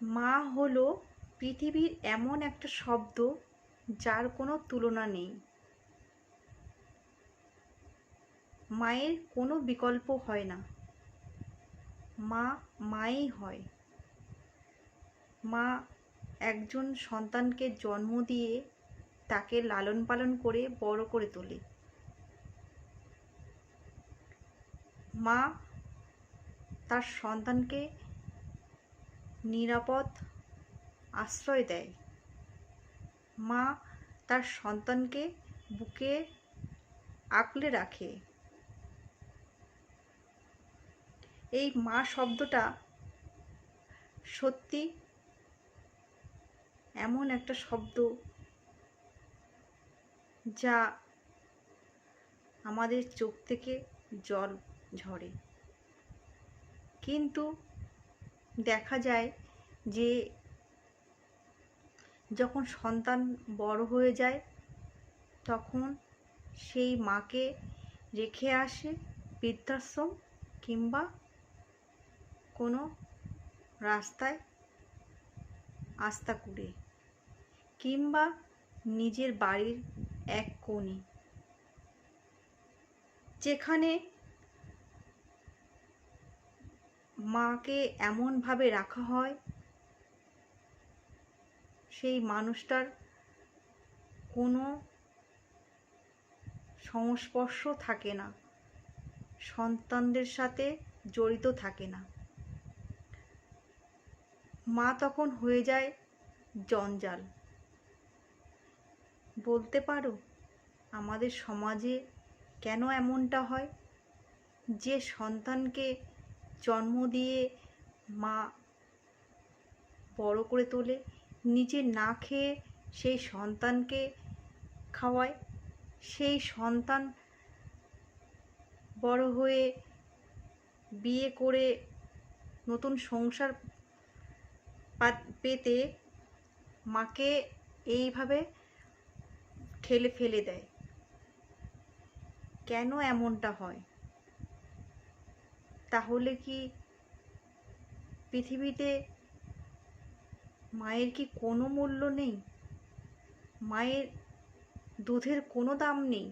মা হলো পৃথিবীর এমন একটা শব্দ যার কোনো তুলনা নেই। মায়ের কোনো বিকল্প হয় না। মা মাই হয়। মা একজন সন্তানকে জন্ম দিয়ে তাকে লালন পালন করে বড় করে তোলে। মা তার সন্তানকে নিরাপদ আশ্রয় দেয়। মা তার সন্তানকে বুকে আঁকলে রাখে। এই মা শব্দটা সত্যি এমন একটা শব্দ যা আমাদের চোখ থেকে জল ঝরে। কিন্তু দেখা যায় যে যখন সন্তান বড় হয়ে যায় তখন সেই মাকে রেখে আসে বৃদ্ধাশ্রম কিংবা কোনো রাস্তায় আস্তা কুড়ে কিংবা নিজের বাড়ির এক কোণে, যেখানে মাকে এমনভাবে রাখা হয় সেই মানুষটার কোনো সংস্পর্শ থাকে না, সন্তানদের সাথে জড়িত থাকে না। মা তখন হয়ে যায় জঞ্জাল। বলতে পারো আমাদের সমাজে কেন এমনটা হয়? যে সন্তানকে জন্ম দিয়ে মা বড় করে তোলে, নিজে না খেয়ে সেই সন্তানকে খাওয়ায়, সেই সন্তান বড় হয়ে বিয়ে করে নতুন সংসার পেতে মাকে এইভাবে ঠেলে ফেলে দেয়। কেন এমনটা হয়? তাহলে কি পৃথিবীতে মায়ের কি কোনো মূল্য নেই? মায়ের দুধের কোনো দাম নেই?